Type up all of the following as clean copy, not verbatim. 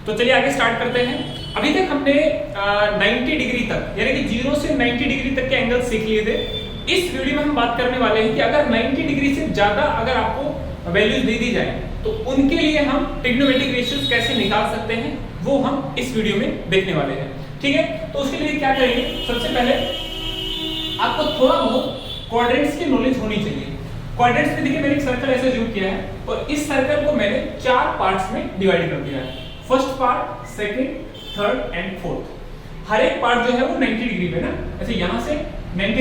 तो चलिए आगे स्टार्ट करते हैं। अभी तक हमने 90 डिग्री तक यानी कि 0 से 90 डिग्री तक के एंगल सीख लिए थे। इस वीडियो में हम बात करने वाले हैं कि अगर 90 डिग्री से ज्यादा अगर आपको वैल्यूज दे दी जाए तो उनके लिए हम ट्रिग्नोमेट्रिक रेशियोज कैसे निकाल सकते हैं, वो हम इस वीडियो में देखने वाले हैं। ठीक है, तो उसके लिए क्या करेंगे, सबसे पहले आपको थोड़ा बहुत क्वाड्रेंट्स की नॉलेज होनी चाहिए। क्वाड्रेंट्स में देखिए मैंने एक सर्कल ऐसे ड्रॉ किया है और इस सर्कल को मैंने 4 पार्ट्स में डिवाइड कर दिया है। First part, second, third and fourth. हर एक पार्ट जो है वो 90 डिग्री पे ना, ऐसे यहां से 90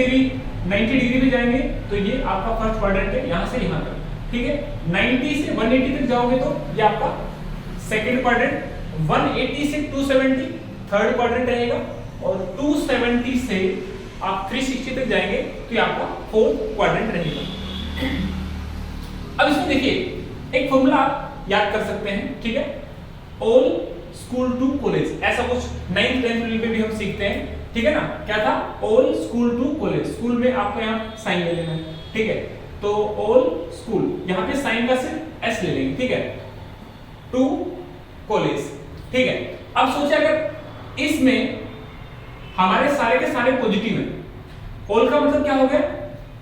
डिग्री पे जाएंगे तो ये आपका फर्स्ट क्वाड्रेंट है, यहां से यहां तक। ठीक है, 90 से 180 तक जाओगे तो ये आपका सेकंड क्वाड्रेंट, 180 से 270 थर्ड क्वाड्रेंट रहेगा और 270 से आप 360 तक जाएंगे तो ये आपका फोर्थ क्वाड्रेंट रहेगा। अब इसमें देखिए एक फॉर्मूला आप याद कर सकते हैं। ठीक है, ऑल स्कूल टू कॉलेज, ऐसा कुछ 9th 10th लेवल पे भी हम सीखते हैं। ठीक है ना, क्या था, all school to college. School में आपको यहाँ साइन ले लेना है। ठीक है, तो ऑल स्कूल, यहाँ पे साइन का सिर्फ एस ले लेंगे। ठीक है, टू कॉलेज। ठीक है, अब सोचिए अगर इसमें हमारे सारे के सारे पॉजिटिव है, ऑल का मतलब क्या हो गया,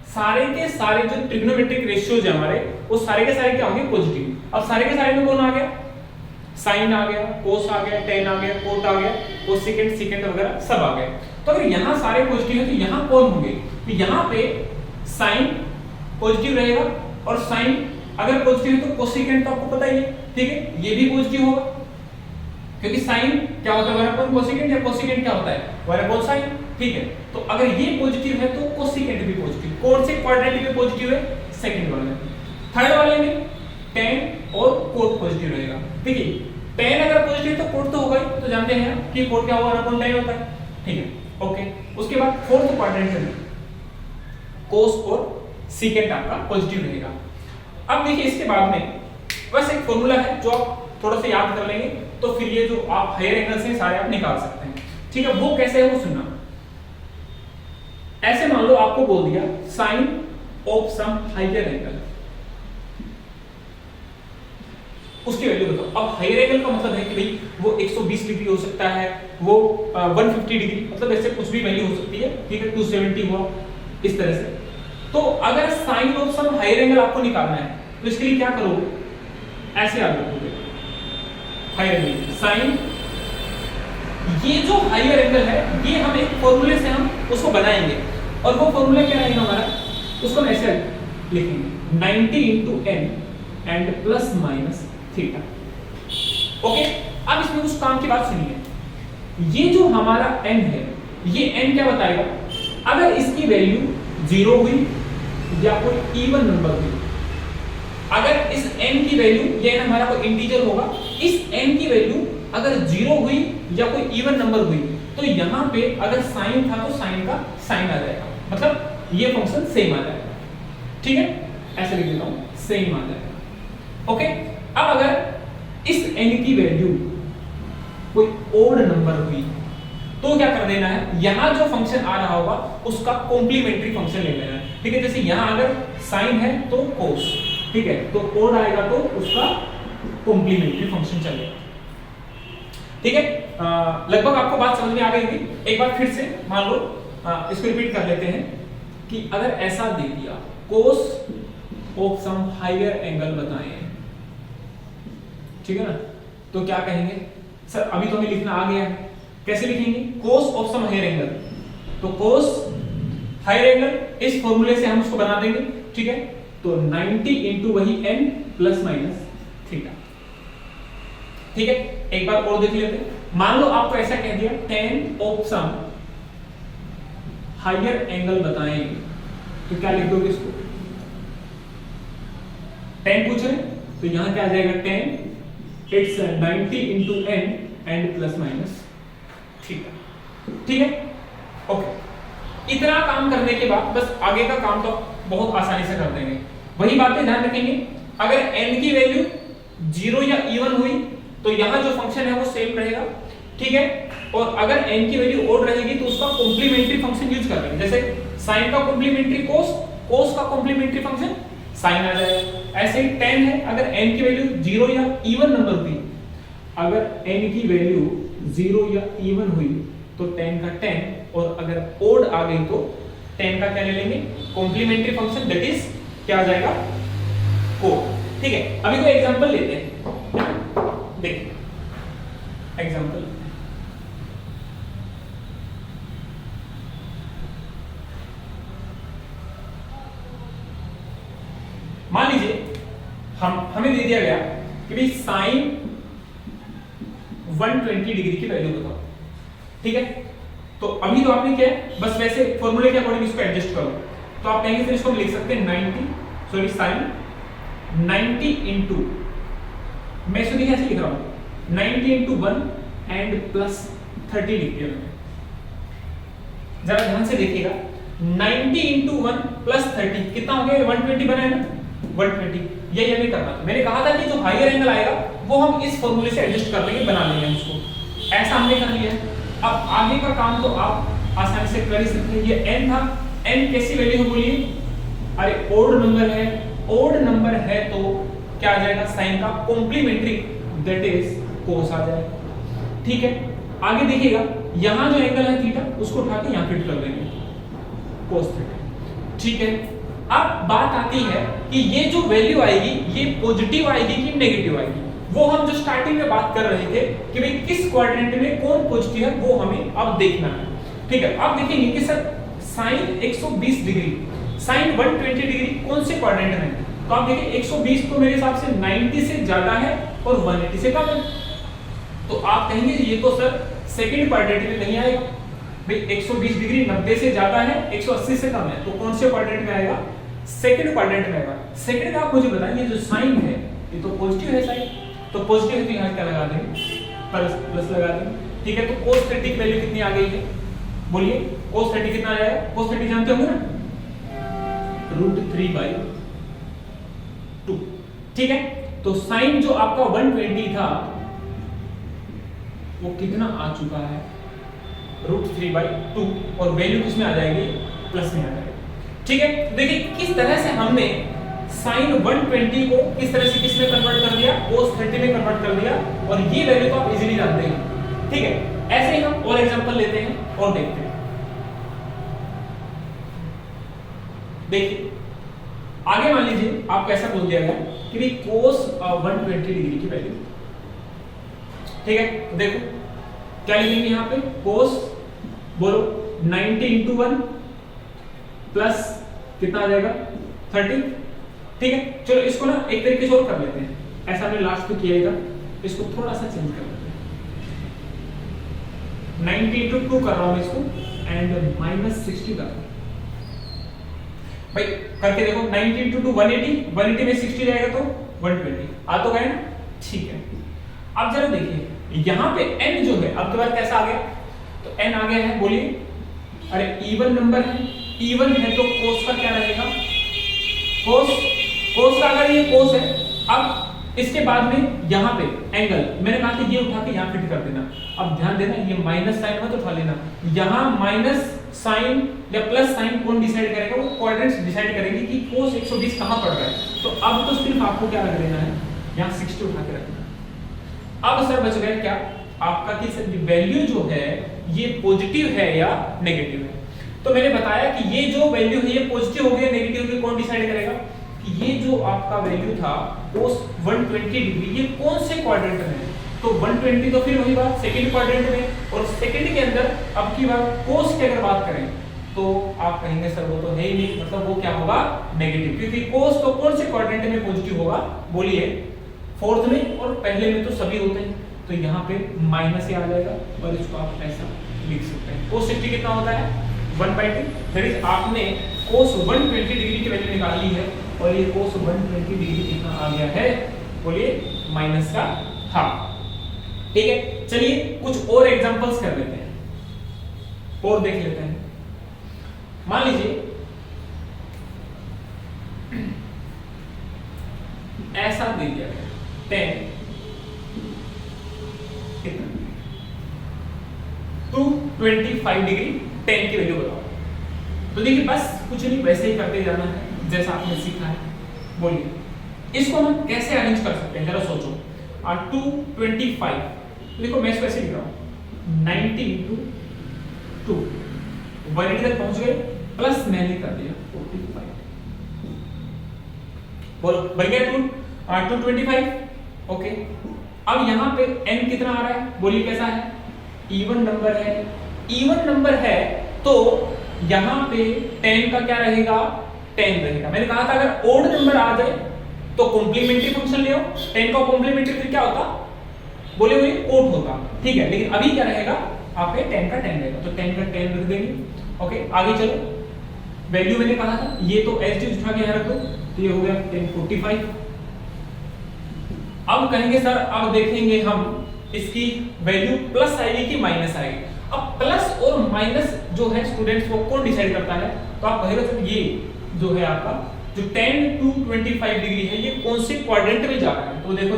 सारे के सारे जो ट्रिग्नोमेट्रिक रेशियोज है हमारे वो सारे के सारे क्या होंगे, पॉजिटिव। अब सारे के सारे में कौन आ गया, साइन आ गया, कोस आ गया, टेन आ गया, कोट आ गया, कोसेकेंट, सेकेंड वगैरह सब आ गए। तो अगर यहाँ सारे पॉजिटिव है तो यहाँ कौन होंगे, तो यहाँ पे साइन पॉजिटिव रहेगा और साइन अगर पॉजिटिव है तो कोसेकेंट तो आपको पता ही है। ठीक है, ये भी पॉजिटिव होगा क्योंकि साइन क्या होता है, 1/cos कोसेकेंट, या कोसेकेंट क्या होता है, 1/cos साइन। ठीक है, तो अगर ये पॉजिटिव है तो कोसेकेंट भी पॉजिटिव। कौन से क्वाड्रेंट में पॉजिटिव है, सेकंड वाले। थर्ड वाले में tan और कोट पॉजिटिव रहेगा। देखिए tan अगर पॉजिटिव है तो कोट तो होगा ही, तो जानते हैं कि कोट क्या होगा, tan होता है। ठीक है, ओके। उसके बाद फोर्थ क्वाड्रेंट में कोस और सेकेंट आपका पॉजिटिव रहेगा। अब देखिए इसके बाद में बस एक फॉर्मूला है जो आप थोड़ा सा याद कर लेंगे तो फिर ये जो आप हायर एंगल से सारे आप निकाल सकते हैं। ठीक है, वो कैसे है वो सुनना। ऐसे मान लो आपको बोल दिया sine of some higher angle, उसकी वैल्यू बताओ। अब हायर एंगल का मतलब है कि भाई वो 120 डिग्री हो सकता है, वो 150 डिग्री, मतलब ऐसे कुछ भी वैल्यू हो सकती है। ठीक है, 270 हुआ, इस तरह से। तो अगर sine of some higher angle आपको निकालना है तो इसके लिए क्या करोगे, ऐसे याद रखोगे हायर एंगल साइन, ये जो हायर एंगल है ये हम एक फॉर्मूले से हम उसको बनाएंगे और वो फॉर्मूला क्या रहेगा हमारा, उसको हम ऐसे लिखेंगे 90 into n and plus minus theta. Okay, अब इसमें कुछ काम की बात सुनिए। ये जो हमारा n है, ये n क्या बताएगा, अगर इसकी वैल्यू 0 हुई या कोई इवन नंबर हुई, अगर इस n की वैल्यू, ये n हमारा कोई इंटीजर होगा, इस n की वैल्यू अगर 0 हुई या कोई इवन नंबर हुई तो यहां पे अगर साइन था तो साइन का साइन आ जाएगा, मतलब ये फंक्शन सेम आ जाएगा। ठीक है, ऐसे लिख देता हूं, सेम आ जाएगा। ओके, अब अगर इस n की वैल्यू कोई ओड नंबर हुई तो क्या कर देना है, यहां जो फंक्शन आ रहा होगा उसका कॉम्प्लीमेंट्री फंक्शन ले लेना है। ठीक है, जैसे यहां अगर साइन है तो कोस, ठीक है, तो ओड आएगा तो उसका कॉम्प्लीमेंट्री फंक्शन चलेगा। ठीक है, लगभग आपको बात समझ में आ गई होगी। एक बार फिर से मान लो इसको रिपीट कर लेते हैं कि अगर ऐसा दे दिया cos of some higher angle बताएं, ठीक है ना, तो क्या कहेंगे, सर अभी तो हमें लिखना आ गया है, कैसे लिखेंगे, cos of some higher angle, तो कोस हायर एंगल इस फॉर्मूले से हम उसको बना देंगे। ठीक है, तो 90 इंटू वही n प्लस माइनस थीटा। ठीक है, एक बार और देख लेते हैं। मान लो आपको ऐसा कह दिया tan of some higher angle बताएं, तो क्या लिख दोगे इसको, tan पूछ रहे तो यहां क्या आ जाएगा, tan it's 90 into n and plus minus theta. ठीक है, ओके। इतना काम करने के बाद बस आगे का काम तो बहुत आसानी से कर देंगे। वही बातें ध्यान रखेंगे, अगर n की वैल्यू 0 या इवन हुई तो यहां जो फंक्शन है वो सेम रहेगा। ठीक है, और अगर n की वैल्यू ओड रहेगी तो उसका कॉम्प्लीमेंट्री फंक्शन यूज कर लेंगे। जैसे sin का कॉम्प्लीमेंट्री कोस, कोस का कॉम्प्लीमेंट्री फंक्शन साइन आ जाएगा। ऐसे ही tan है, अगर n की वैल्यू 0 या इवन नंबर हुई अगर n की वैल्यू 0 या इवन हुई तो tan का tan, और अगर ओड आ गई तो tan का क्या ले लेंगे, कॉम्प्लीमेंट्री फंक्शन, दैट इज क्या आ जाएगा, को। ठीक है, अभी कोई एग्जांपल लेते हैं, देखिए एग्जांपल। मान लीजिए हमें दे दिया गया कि भाई साइन 120 डिग्री की वैल्यू बताओ। ठीक है, तो अभी तो आपने क्या है, बस वैसे फॉर्मूले के अकॉर्डिंग इसको एडजस्ट करो, तो आप कहेंगे फिर इसको हम लिख सकते हैं 90 सॉरी साइन 90 इंटू, मैं इसको देखिए ऐसे लिख रहा हूं 90 इंटू 1 एंड प्लस 30 लिख दिया मैंने। जरा ध्यान से देखिएगा, 90 इंटू 1 प्लस 30 कितना हो गया, 120 बना है ना, 120। यही हमें करना था, मैंने कहा था कि जो हायर एंगल आएगा वो हम इस फॉर्मूले से एडजस्ट कर लेंगे, बना लेंगे उसको। ऐसा हमने कर लिया है। अब आगे का काम तो आप आसानी से कर ही सकते हैं। ये n था, n कैसी वैल्यू है बोलिए, अरे ओड नंबर है, ओड नंबर है तो क्या आ जाएगा, साइन का कॉम्प्लीमेंट्री, दैट इज कोस आ जाएगा। ठीक है, आगे देखिएगा, यहां जो एंगल है थीटा उसको उठा के यहां फिट कर देंगे, कोस थीटा। ठीक है, अब बात आती है कि ये जो वैल्यू आएगी ये पॉजिटिव आएगी कि नेगेटिव आएगी। वो हम जो स्टार्टिंग में बात कर रहे थे कि भाई किस क्वाड्रेंट में कौन पॉजिटिव है वो हमें अब देखना है। ठीक है, अब देखेंगे कि sir sine 120 degree, sine 120 degree कौन से क्वाड्रेंट में है, तो आप देखिए 120 तो मेरे हिसाब से 90 से ज्यादा है और 180 से कम है, तो आप कहेंगे ये तो सर सेकंड क्वाड्रेंट में नहीं आएगा। भाई 120 डिग्री 90 से ज्यादा है, 180 से कम है, तो कौन से क्वाड्रेंट में आएगा, सेकंड क्वाड्रेंट में आएगा। सेकंड का आप मुझे बताइए, ये जो साइन है ये तो पॉजिटिव है साइन, तो पॉजिटिव है तो यहाँ क्या लगा देंगे, प्लस लगा देंगे। ठीक है, तो cos 30 की वैल्यू कितनी आ गई है, बोलिए cos 30 कितना आ जाएगा, cos 30 जानते होंगे ना, √3/2। ठीक है, तो साइन जो आपका 120 था वो कितना आ चुका है, √3/2, और वैल्यू किसमें आ जाएगी, प्लस में आ जाएगी। ठीक है, देखिए किस तरह से हमने साइन 120 को किस तरह से किसमें कन्वर्ट कर दिया, cos 30 में कन्वर्ट कर दिया, और ये वैल्यू तो आप इजीली जानते हैं। ठीक है, ऐसे ही हम और एग्जांपल लेते हैं और देखते हैं। देखिए आगे मान लीजिए आपको ऐसा बोल दिया गया कि भाई cos 120 डिग्री की वैल्यू। ठीक है, तो देखो क्या लिखेंगे यहाँ पे, cos बोलो 90 इंटू 1 प्लस कितना आ जाएगा, 30। ठीक है, चलो इसको ना एक तरीके से और कर लेते हैं, ऐसा हमने लास्ट में किया था, इसको थोड़ा सा चेंज कर लेते हैं, 90 इंटू 2 कर रहा हूं इसको एंड माइनस 60 कर रहा हूं। भाई करके देखो, 90 इंटू 2 180, 180 में 60 जाएगा तो 120 आ तो गए ना। ठीक है, अब जरा देखिए यहां पे n जो है आपके पास कैसा आ गया, तो n आ गया है, बोलिए, अरे इवन नंबर है, इवन है तो कोस का क्या रहेगा, कोस का अगर ये कोस है, अब इसके बाद में यहाँ पे एंगल मैंने कहा कि ये उठा के यहाँ फिट कर देना। अब ध्यान देना, ये माइनस साइन मत उठा लेना, यहाँ माइनस साइन या प्लस साइन कौन डिसाइड करेगा, वो क्वाड्रेंट्स डिसाइड करेंगे कि कोस 120 कहां पड़ रहा है। तो अब तो सिर्फ आपको क्या रख देना है, यहाँ 60 उठा के रखना। अब सर बच गया क्या आपका कि सर वैल्यू जो है ये पॉजिटिव है या नेगेटिव है। तो मैंने बताया कि ये जो वैल्यू है ये पॉजिटिव हो गया, नेगेटिव हो गया, कौन डिसाइड करेगा कि ये जो आपका वैल्यू था cos 120 डिग्री ये कौन से क्वाड्रेंट में है। तो 120 तो फिर वही बात सेकंड क्वाड्रेंट में, और सेकंड के अंदर अब की बात cos की अगर बात करें तो आप कहेंगे सर वो तो है ही नहीं, मतलब वो क्या होगा, नेगेटिव, क्योंकि cos तो कौन से क्वाड्रेंट में पॉजिटिव होगा, बोलिए फोर्थ में, और पहले में तो सभी होते हैं, तो यहाँ पे माइनस ही आ जाएगा, और इसको आप ऐसा लिख सकते हैं। cos 60 कितना होता है, 1/2, दैट इज आपने cos 120 डिग्री की वैल्यू निकाली है, और ये cos 120 डिग्री कितना आ गया है, बोलिए माइनस का हाफ। ठीक है, चलिए कुछ और एग्जांपल्स कर लेते हैं और देख लेते हैं। मान लीजिए ऐसा दे दिया गया 10 कितना 225 डिग्री 10 की वैल्यू बताओ। तो देखिए बस कुछ नहीं, वैसे ही करते जाना है जैसा आपने सीखा है। बोलिए इसको हम कैसे अरेंज कर सकते हैं, जरा सोचो। 225, देखो मैं इसको ऐसे लिख रहा हूँ 90 इंटू 2, 180 तक पहुंच गए, प्लस मैंने कर दिया 45, बोलो बन गया 225। ओके, अब यहाँ पे n कितना आ रहा है, बोलिए कैसा है, इवन नंबर है, इवन नंबर है तो यहाँ पे 10 का क्या रहेगा, 10 रहेगा। मैंने कहा था अगर ओड नंबर आ जाए तो कॉम्प्लीमेंट्री फंक्शन ले आओ, 10 का कॉम्प्लीमेंट्री फिर क्या होता, बोले हुए ओड होता, ठीक है। लेकिन अभी क्या रहेगा, आपके 10 का 10 रहेगा, तो 10 का 10 रख देंगे। ओके, आगे चलो, वैल्यू मैंने कहा था ये तो एज टी उठा के यहाँ रख दो, तो ये हो गया 1045। अब कहेंगे सर अब देखेंगे हम इसकी वैल्यू प्लस आएगी कि माइनस आएगी। अब प्लस और माइनस जो है स्टूडेंट्स वो कौन डिसाइड करता है, तो आप कहेंगे सर ये जो है आपका जो 10 to 25 डिग्री है ये कौन से क्वाड्रेंट में जा रहा है, तो देखो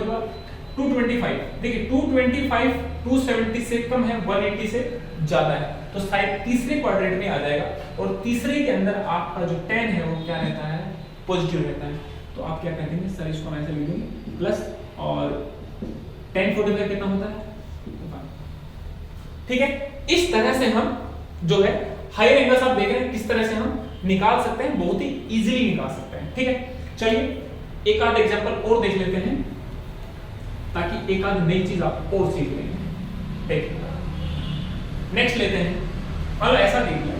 225, देखिए 225 270 से कम है, 180 से ज्यादा है, तो शायद तीसरे क्वाड्रेंट में आ जाएगा। और तीसरे के अंदर आपका जो 10 है वो क्या रहता है, पॉजिटिव रहता है। तो आप क्या कहते हैं सर, इसको मैं ऐसे लिख दूंगी प्लस, और 1045 कितना होता है, ठीक है। इस तरह से हम जो है हायर एंगल्स आप देख रहे हैं किस तरह से हम निकाल सकते हैं, बहुत ही इजीली निकाल सकते हैं, ठीक है। चलिए एक आध एग्जांपल और देख लेते हैं ताकि एक आध नई चीज आप और सीख लेंगे। देखिए नेक्स्ट लेते हैं, मान लो ऐसा देख लिया,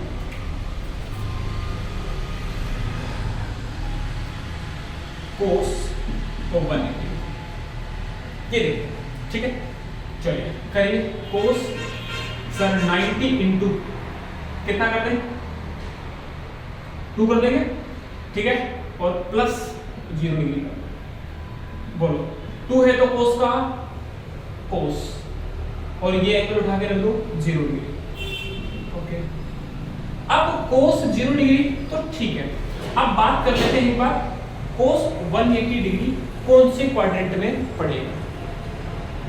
कोस और 180, ये देखिए, ठीक है। चलिए करिए कोस सर 90 इंटू कितना करते हैं, 2 कर देंगे, ठीक है, और प्लस 0 डिग्री का, बोलो 2 है तो कोस का कोस, और ये एंगल उठा के रख दो 0 डिग्री। ओके, अब कोस 0 डिग्री तो ठीक है। अब बात कर लेते हैं एक बार, कोस 180 डिग्री कौन से क्वाड्रेंट में पड़ेगा।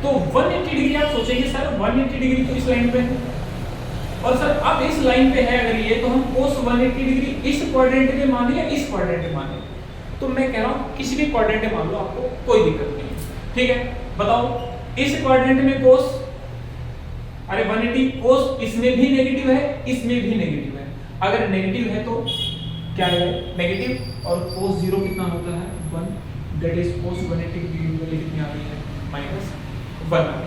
तो 180 डिग्री आप सोचेंगे सर 180 डिग्री तो इस लाइन पे है, और सर अब इस लाइन पे है अगर ये, तो हम कोस 180 डिग्री इस क्वाड्रेंट में माने या इस क्वाड्रेंट में माने, तो मैं कह रहा हूं किसी भी क्वाड्रेंट में मान लो, आपको कोई दिक्कत नहीं है, ठीक है। बताओ इस क्वाड्रेंट में कोस, अरे 180 कोस इसमें भी नेगेटिव है, इसमें भी नेगेटिव है, अगर नेगेटिव है तो क्या है नेगेटिव, और कोस 0 कितना होता है 1, दैट इज कोस 180 डिग्री की वैल्यू कितनी आ रही है -1,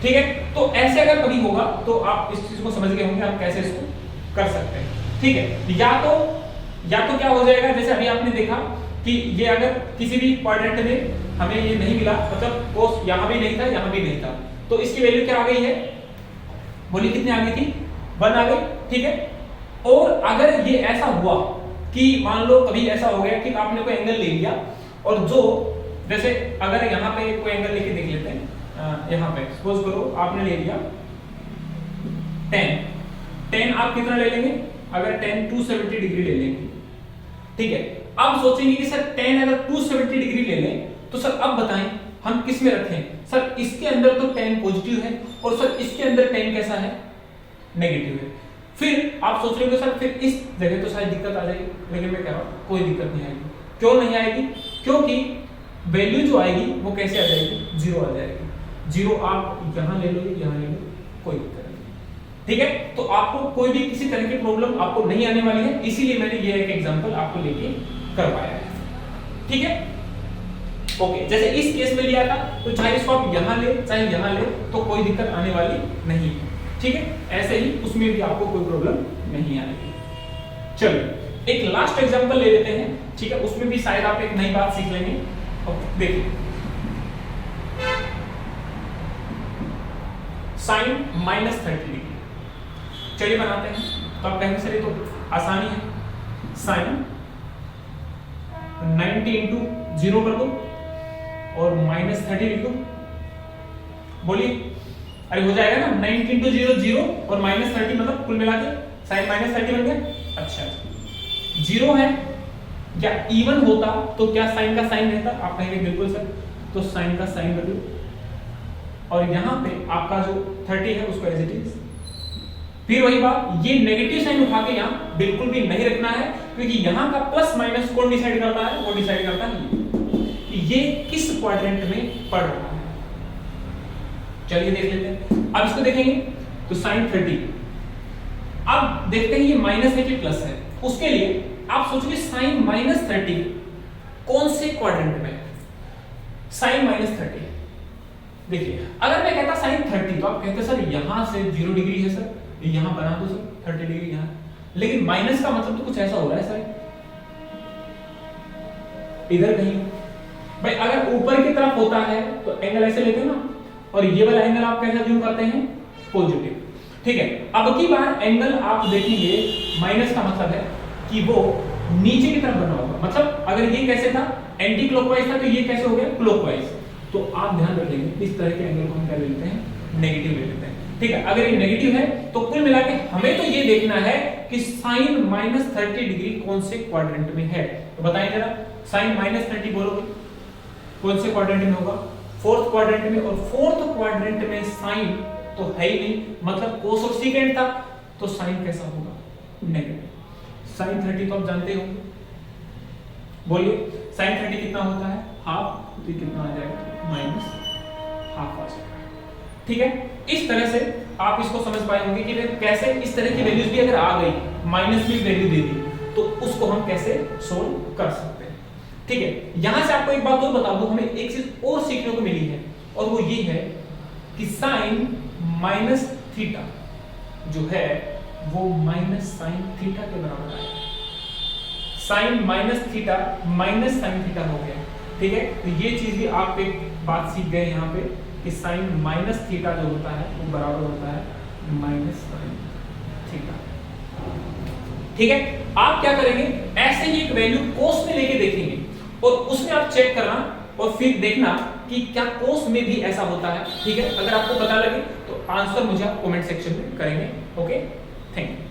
ठीक है। तो ऐसे अगर कभी होगा तो आप इस चीज को समझ गए होंगे आप कैसे इसको कर सकते हैं, ठीक है। या तो क्या हो जाएगा, जैसे अभी आपने देखा कि ये अगर किसी भी क्वाड्रेंट में हमें ये नहीं मिला, मतलब कोस यहां भी नहीं था यहां भी नहीं था, तो इसकी वैल्यू क्या आ गई है, बोलिए कितनी आ गई थी, 1 आ गई, ठीक है। और अगर ये ऐसा हुआ कि मान लो कभी ऐसा हो गया कि आपने कोई एंगल ले लिया, और जो जैसे अगर यहाँ पे कोई एंगल लेके देख लेते हैं, यहाँ पे सपोज करो आपने ले लिया 10 आप कितना ले लेंगे, अगर 10 270 डिग्री ले लेंगे, ठीक है। अब सोचेंगे कि सर 10 अगर 270 डिग्री ले लें तो सर अब बताएं हम किस में रखें, सर इसके अंदर तो 10 पॉजिटिव है, और सर इसके अंदर 10 कैसा है, नेगेटिव है। फिर आप सोच रहे हो सर फिर इस जगह तो शायद दिक्कत आ जाएगी, लेकिन मैं कह रहा हूं कोई दिक्कत नहीं आएगी। क्यों नहीं आएगी, क्योंकि वैल्यू जो आएगी वो कैसे आ जाएगी, 0 आ जाएगी। 0 आप यहां ले लो यहां ले लो, कोई दिक्कत नहीं, ठीक है। तो आपको कोई भी किसी तरह की प्रॉब्लम आपको नहीं आने वाली है, इसीलिए मैंने ये एक एग्जांपल आपको लेके करवाया है, ठीक है। ओके, जैसे इस केस में लिया था तो चाहे इसको आप यहां ले चाहे यहां ले तो कोई दिक्कत आने वाली नहीं है, ठीक है। ऐसे ही उसमें भी आपको कोई प्रॉब्लम नहीं आएगी। चलिए एक लास्ट एग्जांपल ले लेते हैं, ठीक है, उसमें भी शायद आप एक नई बात सीख लेंगे। देखिए साइन -30 डिग्री, चलिए बनाते हैं। तो आप कहेंगे सर ये तो आसानी है, साइन 90 इंटू 0 कर दो और -30 लिख दो, बोलिए अरे हो जाएगा ना, 90 इंटू 0 0 और -30 मतलब कुल मिला के साइन -30 बन गया। अच्छा 0 है, क्या इवन होता तो क्या साइन का साइन रहता, आप कहेंगे बिल्कुल सर, तो साइन का साइन रख लो, और यहां पे आपका जो 30 है उसको एज इट इज। फिर वही बात, ये नेगेटिव साइन उठा के यहां बिल्कुल भी नहीं रखना है, क्योंकि यहां का प्लस माइनस कौन डिसाइड करता है, वो डिसाइड करता है कि ये किस क्वाड्रेंट में पड़ रहा है, चलिए देख लेते हैं। अब इसको देखेंगे तो sin 30, अब देखते हैं ये माइनस है कि प्लस है। उसके लिए आप सोचोगे sin -30 कौन से क्वाड्रेंट में है? sin -30 देखिए, अगर मैं कहता sin 30 तो आप कहते सर यहां से 0 डिग्री है सर, यहां बना दो सर 30 डिग्री यहां, लेकिन माइनस का मतलब तो कुछ ऐसा हो रहा है सर इधर कहीं। भाई अगर ऊपर की तरफ होता है तो एंगल ऐसे लेते हैं ना, और ये वाला एंगल आप कैसा ज्यूम करते हैं? पॉजिटिव। ठीक है, अब की बार एंगल आप देखेंगे माइनस का मतलब है कि वो नीचे की तरफ बना होगा। मतलब अगर ये कैसे था एंटी क्लॉकवाइज था तो ये कैसे हो गया क्लॉकवाइज। तो आप ध्यान रखेंगे इस तरह के एंगल को हम क्या लेते हैं? नेगेटिव ले लेते हैं। ठीक है, अगर ये नेगेटिव है तो कुल मिला के हमें तो ये देखना है कि sin -30 डिग्री कौन से क्वाड्रेंट में है। तो बताएं जरा, sin -30 बोलोगे कौन से क्वाड्रेंट में होगा? फोर्थ क्वाड्रेंट में, और फोर्थ क्वाड्रेंट में साइन तो है ही नहीं, मतलब कोस और सीकेंट था, तो साइन कैसा होगा? नेगेटिव। sin 30 तो आप जानते हो, बोलिए sin 30 कितना होता है? हाफ, तो कितना आ जाएगा? -हाफ आ जाएगा। ठीक है, इस तरह से आप इसको समझ पाए होंगे कि कैसे इस तरह की वैल्यूज भी अगर आ गई, माइनस भी वैल्यू दे दी, तो उसको हम कैसे सोल्व कर सकते हैं। ठीक है, यहां से आपको एक बात और बता दूं, हमें एक चीज और सीखने को मिली है, और वो ये है कि sin -थीटा जो है वो -sin थीटा के बराबर आएगा। sin -थीटा -sin थीटा हो गया। ठीक है, तो ये चीज भी आप एक बात सीख गए यहाँ पे कि sin -थीटा जो होता है वो बराबर होता है -sin थीटा। ठीक है, आप क्या करेंगे, ऐसे ही एक वैल्यू कोस में लेके देखेंगे और उसमें आप चेक करना और फिर देखना कि क्या कोस में भी ऐसा होता है। ठीक है, अगर आपको पता लगे तो आंसर मुझे आप कमेंट सेक्शन में करेंगे। Okay, thank you.